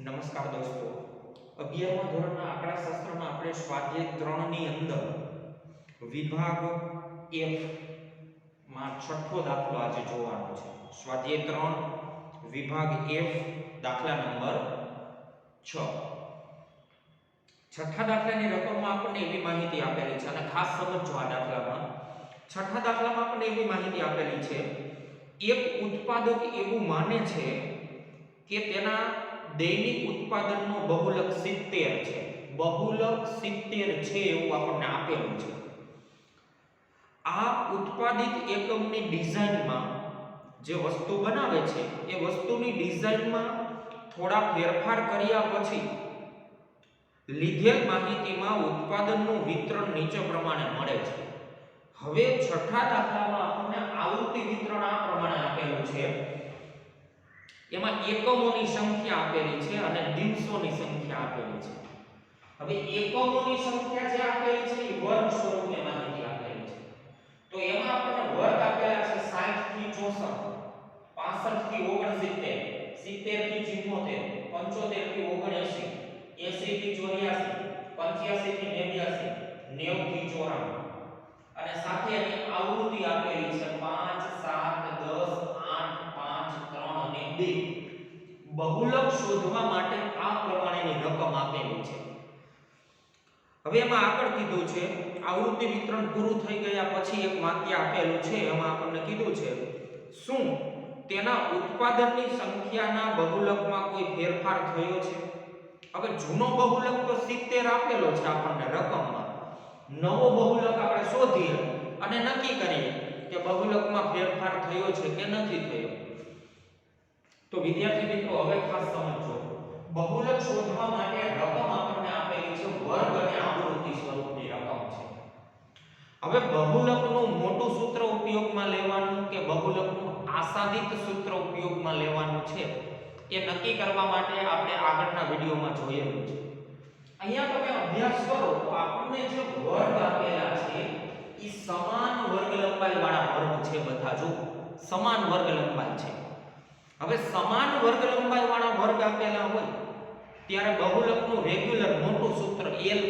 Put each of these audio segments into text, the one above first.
નમસ્કાર દોસ્તો, 11મા ધોરણના આંકડાશાસ્ત્રમાં આપણે સ્વાધ્યાય 3 ની અંદર વિભાગ F માં છઠ્ઠો દાખલો આજે જોવાનો છે. સ્વાધ્યાય 3 વિભાગ F દાખલા નંબર 6. છઠ્ઠા દાખલાની રકમમાં આપણને એવી માહિતી આપેલી છે અને ખાસ સમજો આ દાખલામાં. છઠ્ઠા દાખલામાં આપણને એવી માહિતી આપેલી છે, એક ઉત્પાદક એવું માને છે કે તેના દૈનિક ઉત્પાદનનો બહુલક 70 છે. બહુલક 70 છે એવું આપણને આપેલું છે. આ ઉત્પાદિત એકમની ડિઝાઇનમાં જે વસ્તુ બનાવે છે એ વસ્તુની ડિઝાઇનમાં થોડા ફેરફાર કર્યા પછી લીધેલ માહિતીમાં ઉત્પાદનનું વિતરણ નીચે પ્રમાણે મળે છે. હવે છઠ્ઠા દાખલામાં આપણને આવૃત્તિ વિતરણ આ પ્રમાણે આપેલું છે. એમાં એકમોની સંખ્યા આપેલી છે અને દિવસોની સંખ્યા આપેલી છે. હવે એકમોની સંખ્યા જે આપેલી છે એ વર્ગ સ્વરૂપે માહિતી આપેલી છે. તો એમાં આપણને વર્ગ આપેલા છે 60 થી 64, 65 થી 69, 70 થી 74, 75 થી 79, 80 થી 84, 85 થી 89, 90 થી 94 અને સાથે એની આવૃત્તિ આપેલી છે 5, 7, 10, 8, 5, 3 અને 2. બહુલક શોધવા માટે આ પ્રમાણેની રકમ આપેલી છે. હવે એમાં આગળ કીધું છે, આવૃત્તિ વિતરણ પૂરું થઈ ગયા પછી એક વાક્ય આપેલું છે. એમાં આપણને કીધું છે, શું તેના ઉત્પાદનની સંખ્યાના બહુલકમાં કોઈ ફેરફાર થયો છે? હવે જૂનો બહુલક તો 70 આપેલો છે આપણને રકમમાં. નવો બહુલક આપણે શોધીએ અને નક્કી કરીએ કે બહુલકમાં ફેરફાર થયો છે કે નથી થયો. તો વિદ્યાર્થી મિત્રો, હવે ખાસ સમજો, બહુલક શોધવા માટે રકમ આપણને આપેલી છે વર્ગ અને આવૃત્તિ સ્વરૂપની રકમ છે. હવે બહુલકનું મોટું સૂત્ર ઉપયોગમાં લેવાનું કે બહુલકનું આસાદિત સૂત્ર ઉપયોગમાં લેવાનું છે એ નક્કી કરવા માટે આપણે આગળના વિડિયોમાં જોયેલું છે. અહીંયા તમે અભ્યાસ કરો તો આપણને જે વર્ગ આપેલા છે એ સમાન વર્ગ લંબાઈ વાળા વર્ગ છે. બધા જો સમાન વર્ગ લંબાઈ છે. હવે સમાન વર્ગ લંબાઈ વાળા વર્ગ આપેલા હોય ત્યારે બહુલકનું રેગ્યુલર મોટું સૂત્ર L+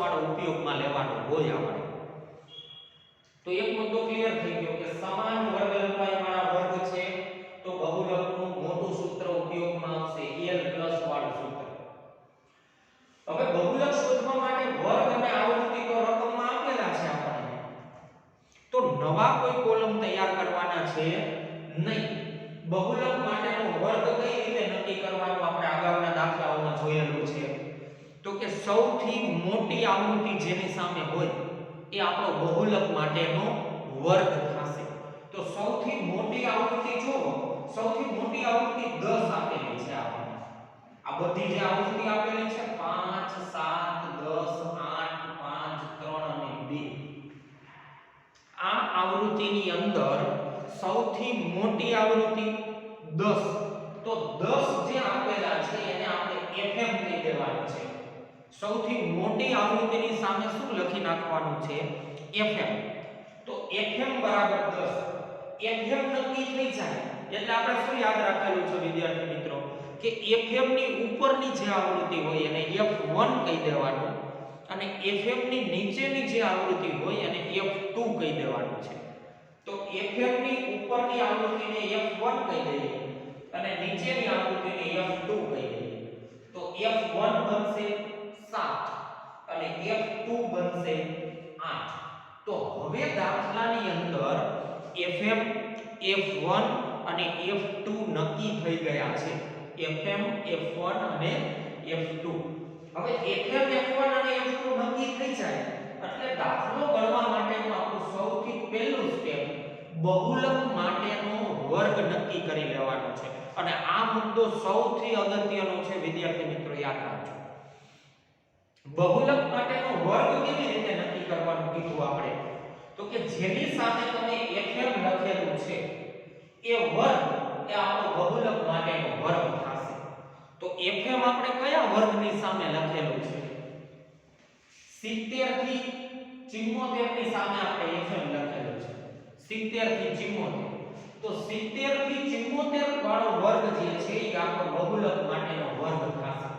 વાળો ઉપયોગમાં લેવાનું હોય આપણે. તો એક મુદ્દો ક્લિયર થઈ ગયો કે સમાન વર્ગ લંબાઈ વાળા વર્ગ છે તો બહુલકનું મોટું સૂત્ર ઉપયોગમાં આવશે L+ વાળું સૂત્ર. હવે બહુલક શોધવા માટે વર્ગ અને આવૃત્તિ તો રકમમાં આપેલા છે આપણને, તો નવા કોઈ કોલમ તૈયાર કરવાના છે નહીં. બહુલક માટેનો વર્ગ કઈ રીતે નક્કી કરવાનું આપણે આગળના દાખલાઓમાં જોયેલું છે. તો કે સૌથી મોટી આવૃત્તિ જેની સામે હોય એ આપણો બહુલક માટેનો વર્ગ થશે. તો સૌથી મોટી આવૃત્તિ જો સૌથી મોટી આવૃત્તિ 10 આપેલી છે આપણને. આ બધી જે આવૃત્તિ આપેલી છે 5, 7, 10, 8, 5, 3 અને 2, આ આવૃત્તિની અંદર સૌથી મોટી આવૃત્તિ 10. તો 10 જે આપેલા છે એને આપણે FM કહી દેવાનું છે. સૌથી મોટી આવૃત્તિની સામે શું લખી નાખવાનું છે? FM. તો FM બરાબર 10. FM નક્કી થઈ જાય એટલે આપણે શું યાદ રાખેલું છે વિદ્યાર્થી મિત્રો કે FM ની ઉપરની જે આવૃત્તિ હોય એને F1 કહી દેવાનું અને FM ની નીચેની જે આવૃત્તિ હોય એને F2 કહી દેવાનું છે. તો FM ની ઉપરની આવૃત્તિને F1 કહી દઈએ અને નીચેની આવૃત્તિને F2 કહી દઈએ. તો F1 બનશે 7 અને F2 બનશે 8. તો હવે દાખલાની અંદર FM, F1 અને F2 નક્કી થઈ ગયા છે. FM, F1 અને F2. હવે FM, F1 અને F2 નક્કી થઈ જાય એટલે દાખલો ગણવા માટેનું આપણું સૌથી પહેલું સ્ટેપ બહુલક માટેનો વર્ગ નક્કી કરી લેવાનો છે. અને આ મુદ્દો સૌથી અગત્યનો છે વિદ્યાર્થી મિત્રો, યાદ રાખજો. બહુલક માટેનો વર્ગ કેવી રીતે નક્કી કરવાનું કીધું આપણે? તો કે જેની સામે તમે FM લખેલું છે એ વર્ગ એ આપણો બહુલક માટેનો વર્ગ થશે. તો FM આપણે કયા વર્ગની સામે લખેલું છે? 70 થી 74 ની સામે આપણે FM લખેલું છે. 70 થી 74. તો 70 થી 74 વાળો વર્ગ જે છે એ આપણો બહુલક માટેનો વર્ગ થશે.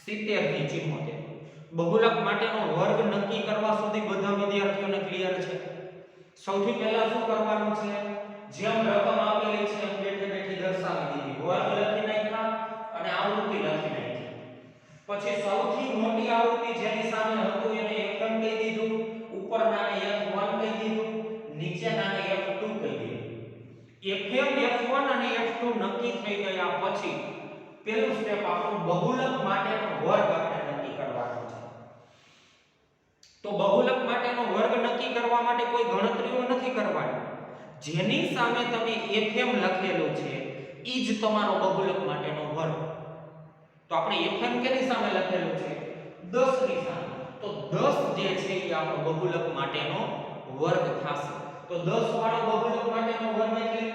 70 થી 74. બહુલક માટેનો વર્ગ નક્કી કરવા સુધી બધા વિદ્યાર્થીઓને ક્લિયર છે? સૌથી પહેલા શું કરવાનું છે? જેમ રકમ આપેલી છે એમ બેઠે બેઠી દર્શાવી દીધી. વર્ગ લખી નાખ્યા અને આવૃત્તિ લખી નાખી. પછી સૌથી મોટી આવૃત્તિ જેની સામે હતું એને એકમ કહી દીધું, ઉપરનાને F1 કહી દીધું, નીચેનાને F2 કહી દીધું. FM, F1 અને F2 નક્કી થઈ ગયા પછી પહેલું સ્ટેપ આપણું બહુલક માટેનો વર્ગ આપણે નક્કી કરવાનો છે. તો બહુલક માટેનો વર્ગ નક્કી કરવા માટે કોઈ ગણતરીઓ નથી કરવાની. જેની સામે તમે FM લખેલું છે ઈ જ તમારો બહુલક માટેનો વર્ગ. તો આપણે FM કેની સામે લખેલું છે? 10 ની સામે. તો 10 જે છે એ આપણો બહુલક માટેનો વર્ગ થશે. તો 10 વાળો બહુલક માટેનો વર્ગ એટલે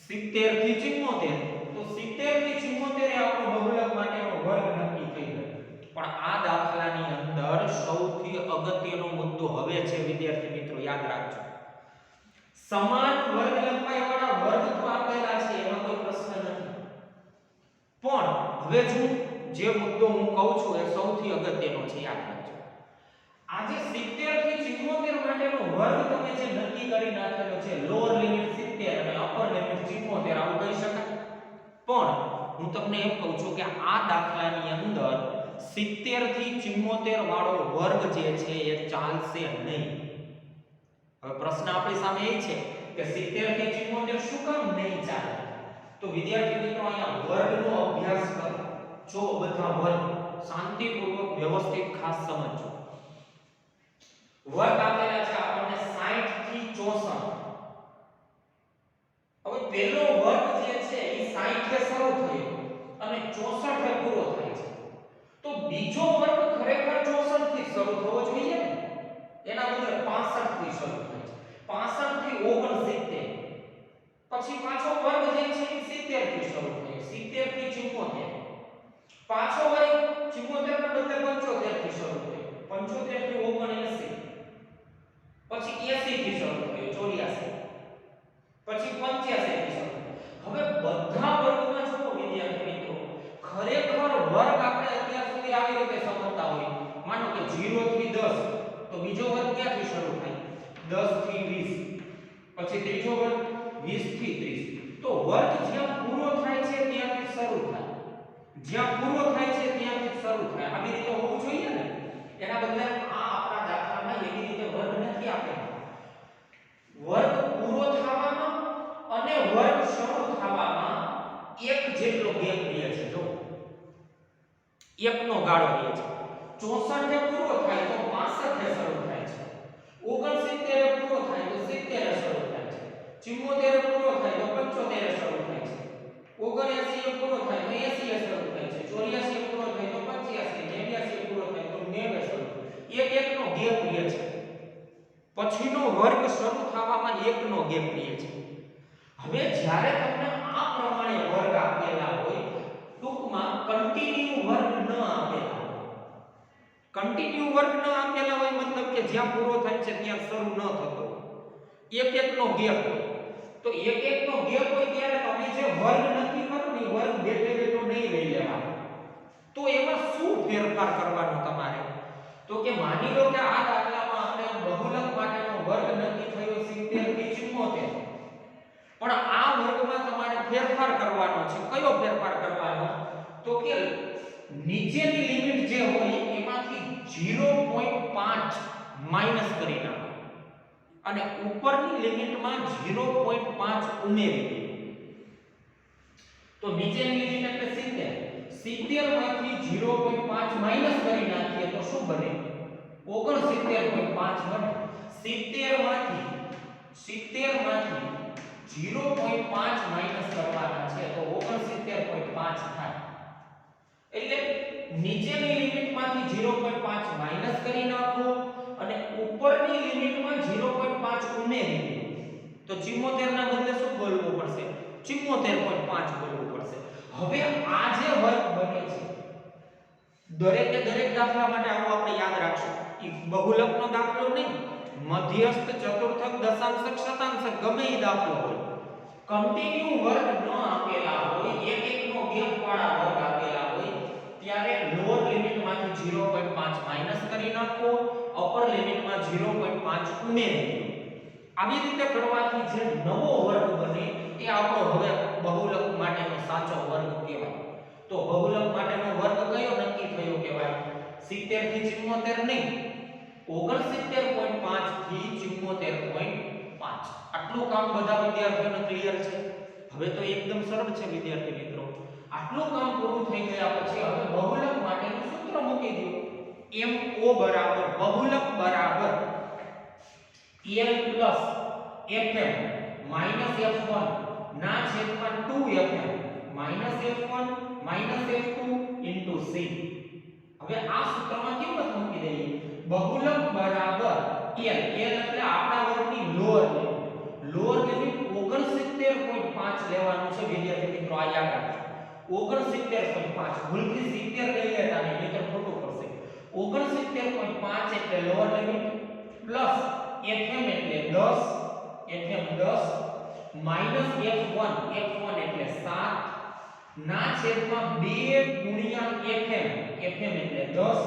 70 થી 74. તો 70 થી 74 એ આપણો બહુલક માટેનો વર્ગ નક્કી થઈ ગયો. પણ આ દાખલાની અંદર સૌથી અગત્યનો મુદ્દો હવે છે વિદ્યાર્થી મિત્રો, યાદ રાખજો. સમાન વર્ગ લંબાઈ વાળા વર્ગ તો આપેલા છે, એમાં કોઈ પ્રશ્ન નથી. પણ હવે જે મુદ્દો હું કહું છું એ સૌથી અગત્યનો છે, યાદ રાખજો. આજે 70 થી 74 માટેનો વર્ગ તમે જે નક્કી કરી નાખેલો છે, લોઅર લિમિટ 70 અને અપર લિમિટ 74 આવું કહી શકાય. પણ હું તમને એમ કહું છું કે આ દાખલાની અંદર 70 થી 74 વાળો વર્ગ જે છે એ ચાલશે નહીં. હવે પ્રશ્ન આપણી સામે એ છે કે 70 થી 74 શું કામ નહીં ચાલે? તો વિદ્યાર્થી મિત્રો અહીંયા વર્ગનો અભ્યાસ કરો. જો બધા વર્ગ શાંતિપૂર્વક વ્યવસ્થિત ખાસ સમજો. વર્ગ આપેલા છે આપણને 60 થી 64. હવે પહેલો વર્ગ જે છે એ 60 એ શરૂ થયો અને 64 એ પૂરો થાય છે. તો બીજો વર્ગ ખરેખર 64 થી શરૂ થવો જોઈએ ને, એના બદલે 65 થી શરૂ થાય છે. 65 થી 69. પછી પાછો વર્ગ જે છે એ 70 થી શરૂ થયો, 70 થી 74. પાછો વર્ગ 74 ના બદલે 75 થી શરૂ થયો, 75 થી 79. પછી 80 થી શરૂ થયો, 84. પછી 85 થી શરૂ. હવે બધા વર્ગમાં જો વિદ્યાર્થી મિત્રો ખરેખર વર્ગ આપણે અત્યાર સુધી આવી રીતે સમજતા હોય. માનો કે 0 થી 10, તો બીજો વર્ગ ક્યાંથી શરૂ થાય? 10 થી 20. પછી ત્રીજો વર્ગ 20 થી 30. તો વર્ગ જ્યાં પૂરો થાય છે ત્યાંથી શરૂ થાય, જ્યાં પૂરો થાય છે ત્યાંથી શરૂ થાય. આવી રીતે હોવું જોઈએ ને. એના બદલે આ આપણા દાખલામાં એવી રીતે વર્ગ નથી આપેલો. વર્ગ પૂરો થવામાં અને વર્ગ શરૂ થવામાં એક જેટલો ગેપ રહે છે. જો એકનો ગાળો રહે છે. 64 એ પૂરો થાય તો 65 એ શરૂ થાય છે. 69 એ પૂરો થાય તો 70 એ શરૂ થાય છે. 74 એ પૂરો થાય તો 75 એ શરૂ થાય છે. 79 એ પૂરો થાય તો 80 એ શરૂ થાય છે. 84 એ પૂરો થાય તો 85, 89 એ પૂરો થાય તો 90 એ શરૂ થાય. એકનો ગેપ રહે છે. પછીનો વર્ગ શરૂ થવામાં એકનો ગેપ રહે છે. હવે જ્યારે તમને આ પ્રમાણે વર્ગ આપેલા હોય, ટૂંકમાં કન્ટિન્યુ વર્ગ ન આપેલા હોય. કન્ટિન્યુ વર્ગ ન આપેલા હોય મતલબ કે જ્યાં પૂરો થાય છે ત્યાં શરૂ ન થતો હોય. એકનો ગેપ હોય. તો એકનો ગેપ હોય ત્યારે તમે જે વર્ગ નક્કી કરો ને વર્ગ બેઠે બેઠો નહીં લઈ લેવાનો. તો એમાં શું ફેરફાર કરવાનો તમારે? તો કે માની લો કે આ દાખલામાં આપણે બહુલક માટેનો વર્ગ નક્કી થયો 70 થી 74. પણ આ વર્ગમાં તમારે ફેરફાર કરવાનો છે. કયો ફેરફાર કરવાનો? તો કે નીચેની લિમિટ જે હોય એમાંથી 0.5 માઈનસ કરી નાખો અને ઉપરની લિમિટમાં 0.5 ઉમેરી દો. તો નીચેની લિમિટ એટલે 70 માંથી 0.5 માઈનસ કરી નાખીએ તો શું બને? 69.5 બને. 70 માંથી 0.5 માઈનસ કરવાના છે તો 69.5 થાય. એટલે નીચેની લિમિટમાંથી 0.5 માઈનસ કરી નાખો અને ઉપરની લિમિટમાં 0.5 ઉમેરી દો. તો 74 ના બદલે શું બોલવું પડશે? 74.5 બોલવું પડશે. હવે આ જે વર્ગ બને છે દરેકે દરેક દાખલા માટે આવું આપણે યાદ રાખશું. એ બહુલકનો દાખલો નહીં, મધ્યસ્થ, ચતુર્થક, દશાંશક, શતાંશક ગમે એ દાખલો હોય, કન્ટિન્યુ વર્ગ ન આપેલા હોય, એકનો ગેપ વાળા વર્ગ આપેલા હોય, ત્યારે લોઅર લિમિટમાંથી 0.5 માઈનસ કરી નાખો, અપર લિમિટમાં 0.5 ઉમેરી દો. આવી રીતે કરવાથી જે નવો વર્ગ બને એ આપણો હવે બહુલક માટેનો સાચો વર્ગ કહેવાય. તો બહુલક માટેનો વર્ગ કયો નક્કી થયો કહેવાય? 70 થી 74 નહીં, 69.5 થી 74.5. આટલું કામ બધા વિદ્યાર્થીઓને ક્લિયર છે? હવે તો એકદમ સરળ છે વિદ્યાર્થી મિત્રો. આટલું કામ પૂરું થઈ ગયા પછી હવે બહુલક માટેનું સૂત્ર મૂકી દો. MO બરાબર બહુલક બરાબર L plus FM minus F1 ના છેદમાં 2FM minus F1 minus F2 into C. હવે આ સૂત્રમાં કિંમત મૂકી દઈએ. બહુલક બરાબર L એટલે આપણા વર્ગની લોઅર લિમિટ 69.5 લેવાનું છે વિદ્યાર્થી મિત્રો. આ યાદ રાખજો. 69.5 ભૂલથી 70 લઈ લેતા નહીં, નહીતર ખોટું પડશે. 69.5 એટલે લોઅર લિમિટ પ્લસ FM એટલે 10 માઈનસ F1 એટલે 7 ના છેદમાં 2 ગુણ્યા FM એટલે 10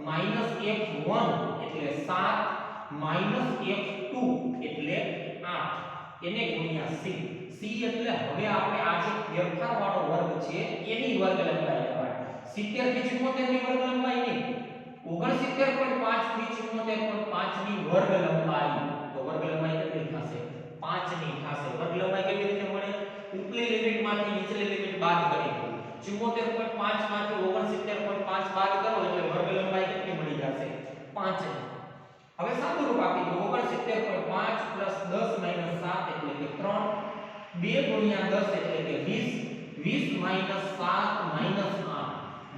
માઈનસ F1 એટલે 7 માઈનસ F2 એટલે 8 એને ગુણ્યા C એટલે હવે આપણે આ જે ફેરફાર વાળો વર્ગ છે એની વર્ગ લંબાઈ લેવાની. 70 થી 74 ની વર્ગ લંબાઈ નહીં, 69.5 થી 74.5 ની વર્ગ લંબાઈ. તો વર્ગ લંબાઈ કેટલી થશે? 5 ની થશે. વર્ગ લંબાઈ કેવી રીતે મળે? ઉપલી લિમિટમાંથી નીચલી લિમિટ બાદ કરી દો. 74.5 માંથી 69.5 બાદ કરો એટલે વર્ગ લંબાઈ કેટલી મળી જશે? 5 ની. હવે સાદું રૂપ આપી દો. 69.5 પ્લસ 10 માઈનસ 7 એટલે કે 3, 2 ગુણ્યા 10 એટલે કે 20, 20 માઈનસ 7 માઈનસ 8,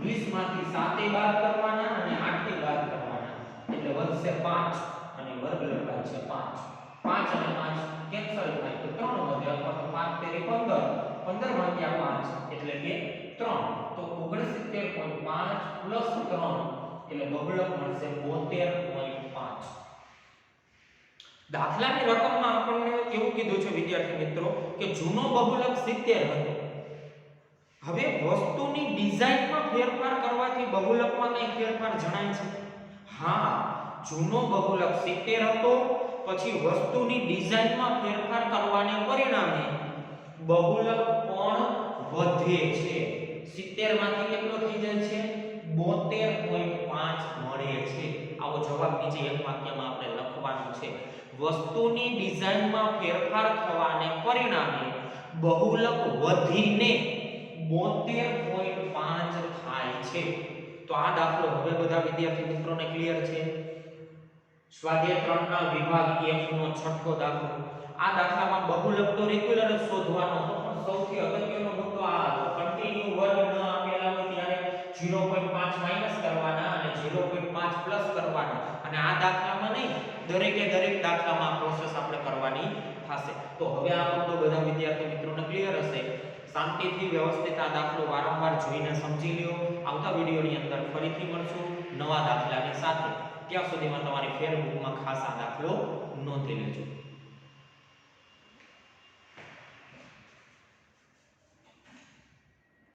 20 માંથી 7 એ બાદ કરવાના અને 8 એ બાદ કરવાના એટલે વધશે 5 અને વર્ગ લંબાઈ છે 5. 5 અને 5 કેન્સલ થાય તો 3 વધે અથવા તો 5 તેરી 15, 15 ભાગ્યા 5 એટલે કે 3. તો 69.5 પ્લસ 3 એટલે બહુલક મળશે 72.5. દાખલાની રકમમાં આપણને એવું કીધું છે વિદ્યાર્થી મિત્રો કે જૂનો બહુલક 70 હતો. હવે વસ્તુની ડિઝાઇનમાં ફેરફાર કરવાથી બહુલકમાં કઈ ફેરફાર જણાય છે? હા, જૂનો બહુલક 70 હતો, પછી વસ્તુની ડિઝાઇનમાં ફેરફાર કરવાને પરિણામે બહુલક પણ વધે છે. 70 માંથી કેટલો થઈ જાય છે? 72.5 મળે છે. આવો જવાબ નીચે એક વાક્યમાં આપણે લખવાનું છે. વસ્તુની ડિઝાઇનમાં ફેરફાર થવાને પરિણામે બહુલક વધીને 72.5 થાય છે. તો આ દાખલો હવે બધા વિદ્યાર્થી મિત્રોને ક્લિયર છે? સ્વાધ્યાય 3 ના વિભાગ F નો છઠ્ઠો દાખલો. આ દાખલામાં બહુલક તો રેગ્યુલર જ શોધવાનો હતો, પણ સૌથી અગત્યનો મુદ્દો આ હતો. કન્ટિન્યુ વર્ગ ન આપેલા હોય ત્યારે 0.5 માઈનસ કરવાના અને 0.5 પ્લસ કરવાના. અને આ દાખલામાં નહીં, દરેક દાખલામાં આ પ્રોસેસ આપણે કરવાની થશે. તો હવે આ મુદ્દો બધા વિદ્યાર્થી મિત્રોને ક્લિયર હશે. શાંતિથી વ્યવસ્થિત આ દાખલો વારંવાર જોઈને સમજી લ્યો. આવતા વિડિયોની અંદર ફરીથી મળશું નવા દાખલાની સાથે. ત્યાં સુધીમાં તમારી ફેરબુકમાં ખાસ આ દાખલો નોંધી લેજો.